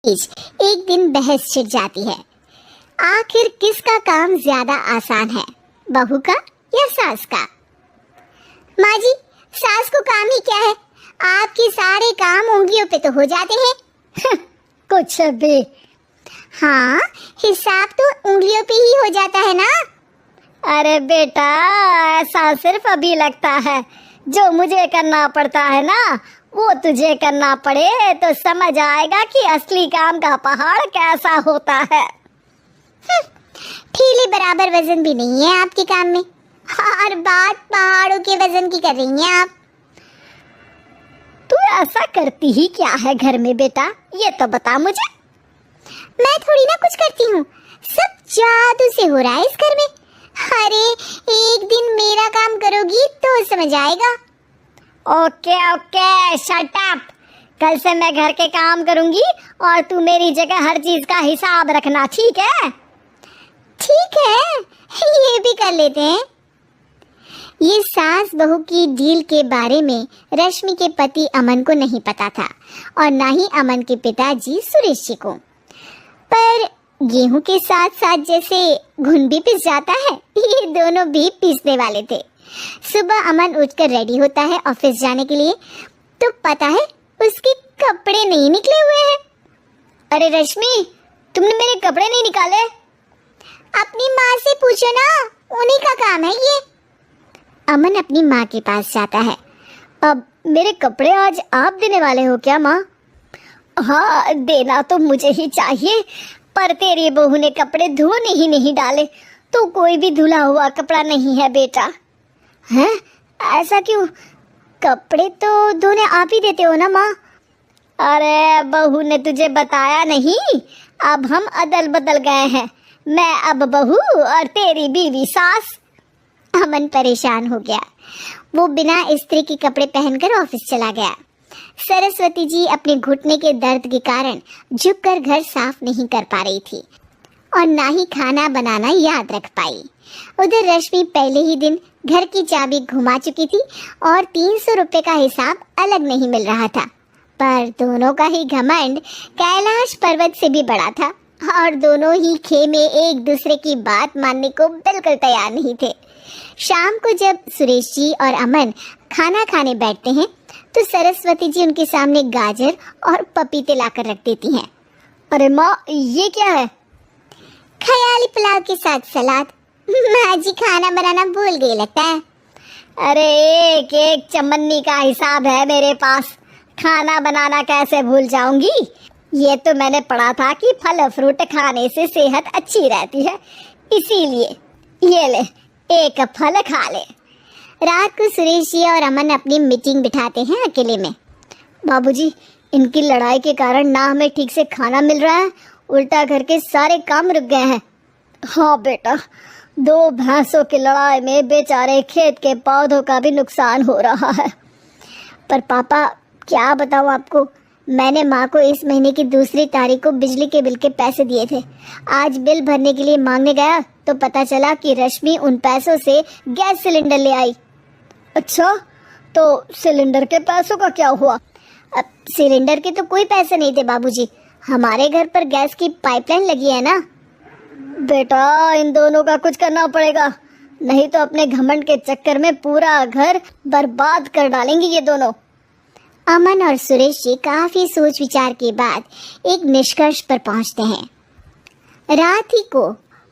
एक दिन बहस छिड़ जाती है। आखिर किसका काम ज्यादा आसान है, बहू का या सास का? माँ जी, सास को काम ही क्या है, आपके सारे काम उंगलियों पे तो हो जाते हैं। कुछ भी। हाँ, हिसाब तो उंगलियों पे ही हो जाता है ना। अरे बेटा, ऐसा सिर्फ अभी लगता है, जो मुझे करना पड़ता है ना वो तुझे करना पड़े तो समझ आएगा कि असली काम का पहाड़ कैसा होता है। ठेले बराबर वजन भी नहीं है आपके काम में, और बात पहाड़ों के वजन की कर रही हैं आप। तू ऐसा करती ही क्या है घर में बेटा, ये तो बता मुझे। मैं थोड़ी ना कुछ करती हूँ, सब जादू से हो रहा है इस घर में। अरे एक दिन मेरा काम करोगी तो समझ आएगा। Okay okay, shut up. कल से मैं घर के काम करूंगी और तू मेरी जगह हर चीज का हिसाब रखना, ठीक है? ठीक है, ये भी कर लेते हैं। ये सास बहू की डील के बारे में रश्मि के पति अमन को नहीं पता था और ना ही अमन के पिताजी सुरेश जी को। पर गेहूं के साथ साथ जैसे घुन भी पिस जाता है, ये दोनों भी पीसने वाले थे। सुबह अमन उठकर रेडी होता है ऑफिस जाने के लिए, तो पता है उसके कपड़े नहीं निकले हुए हैं। अरे रश्मि, तुमने मेरे कपड़े नहीं निकाले? अपनी माँ से पूछो ना, उन्हीं का काम है ये। अमन अपनी माँ के पास जाता है। अब मेरे कपड़े आज आप देने वाले हो क्या माँ? हाँ, देना तो मुझे ही चाहिए, पर तेरी बहू ने कपड़े धोने ही नहीं डाले, तो कोई भी धुला हुआ कपड़ा नहीं है बेटा। हैं? ऐसा क्यों? कपड़े तो धोने आप ही देते हो ना माँ? अरे बहू ने तुझे बताया नहीं, अब हम अदल बदल गए हैं, मैं अब बहू और तेरी बीवी सास। अमन परेशान हो गया। वो बिना इस्त्री के कपड़े पहनकर ऑफिस चला गया। सरस्वती जी अपने घुटने के दर्द के कारण झुककर घर साफ नहीं कर पा रही थी और ना ही खाना बनाना याद रख पाई। उधर रश्मि पहले ही दिन घर की चाबी घुमा चुकी थी और 300 रुपए का हिसाब अलग नहीं मिल रहा था। पर दोनों का ही घमंड कैलाश पर्वत से भी बड़ा था और दोनों ही खेमे एक दूसरे की बात मानने को बिल्कुल तैयार नहीं थे। शाम को जब सुरेश जी और अमन खाना खाने बैठते हैं तो सरस्वती जी उनके सामने गाजर और पपीते लाकर रख देती हैं। अरे माँ, ये क्या है? ख्याली पुलाव के साथ सलाद। माँ जी खाना बनाना भूल गई लगता है। अरे एक एक चमन्नी का हिसाब है मेरे पास, खाना बनाना कैसे भूल जाऊंगी? ये तो मैंने पढ़ा था कि फल फ्रूट खाने से सेहत अच्छी रहती है, इसीलिए ये ले, एक फल खा ले। रात को सुरेश जी और अमन अपनी मीटिंग बिठाते हैं अकेले में। बाबूजी, इनकी लड़ाई के कारण ना हमें ठीक से खाना मिल रहा है, उल्टा घर के सारे काम रुक गए हैं। हाँ बेटा, 2 भैंसों की लड़ाई में बेचारे खेत के पौधों का भी नुकसान हो रहा है। पर पापा, क्या बताऊँ आपको, मैंने माँ को इस महीने की 2 तारीख को बिजली के बिल के पैसे दिए थे। आज बिल भरने के लिए मांगने गया तो पता चला कि रश्मि उन पैसों से गैस सिलेंडर ले आई। अच्छा, तो सिलेंडर के पैसों का क्या हुआ? अब सिलेंडर के तो कोई पैसे नहीं थे बाबूजी, हमारे घर पर गैस की पाइपलाइन लगी है ना। बेटा, इन दोनों का कुछ करना पड़ेगा, नहीं तो अपने घमंड के चक्कर में पूरा घर बर्बाद कर डालेंगे ये दोनों। अमन और सुरेश जी काफी सोच विचार के बाद एक निष्कर्ष पर पहुंचते हैं। रात ही को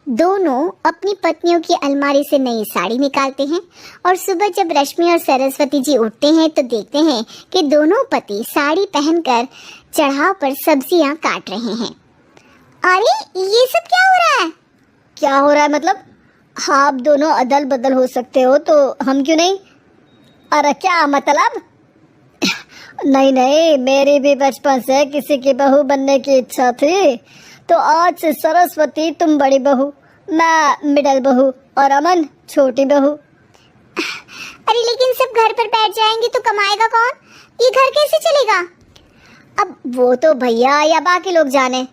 दोनों अपनी पत्नियों की अलमारी से नई साड़ी निकालते हैं और सुबह जब रश्मि और सरस्वती जी उठते हैं तो देखते हैं कि दोनों पति साड़ी पहनकर चढ़ाव पर सब्जियां काट रहे हैं। अरे ये सब क्या हो रहा है? क्या हो रहा है मतलब? हाँ, आप दोनों अदल बदल हो सकते हो तो हम क्यों नहीं? अरे क्या मतलब? नहीं नहीं, मेरी भी बचपन से किसी की बहू बनने की इच्छा थी, तो आज से सरस्वती तुम बड़ी बहू, मैं मिडल बहू और अमन छोटी बहू। अरे लेकिन सब घर पर बैठ जाएंगे तो कमाएगा कौन? ये घर कैसे चलेगा? अब वो तो भैया या बाकी लोग जाने,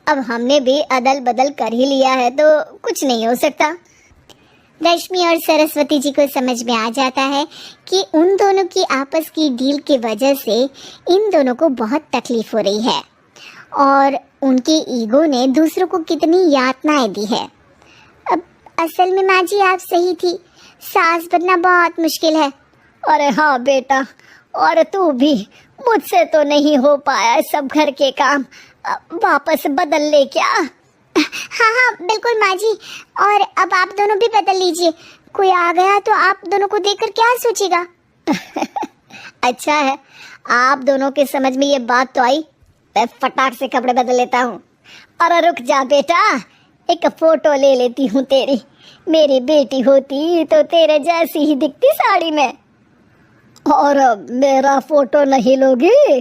अब हमने भी अदल बदल कर ही लिया है तो कुछ नहीं हो सकता। रश्मि और सरस्वती जी को समझ में आ जाता है कि उन दोनों की आपस की डील की वजह से इन दोनों को बहुत तकलीफ हो रही है और उनके ईगो ने दूसरों को कितनी यातनाएं दी है। अब असल में माँ जी आप सही थी, सास बनना बहुत मुश्किल है। अरे हाँ बेटा, और तू भी, मुझसे तो नहीं हो पाया सब घर के काम, वापस बदल ले क्या? हाँ हाँ बिल्कुल माँ जी, और अब आप दोनों भी बदल लीजिए। कोई आ गया तो आप दोनों को देखकर क्या सोचेगा? अच्छा है, आप दोनों के समझ में ये बात तो आई। मैं फटाक से कपड़े बदल लेता हूँ। अरे रुक जा बेटा, एक फोटो ले लेती हूँ तेरी। मेरी बेटी होती तो तेरे जैसी ही दिखती साड़ी में। और मेरा फोटो नहीं लोगी?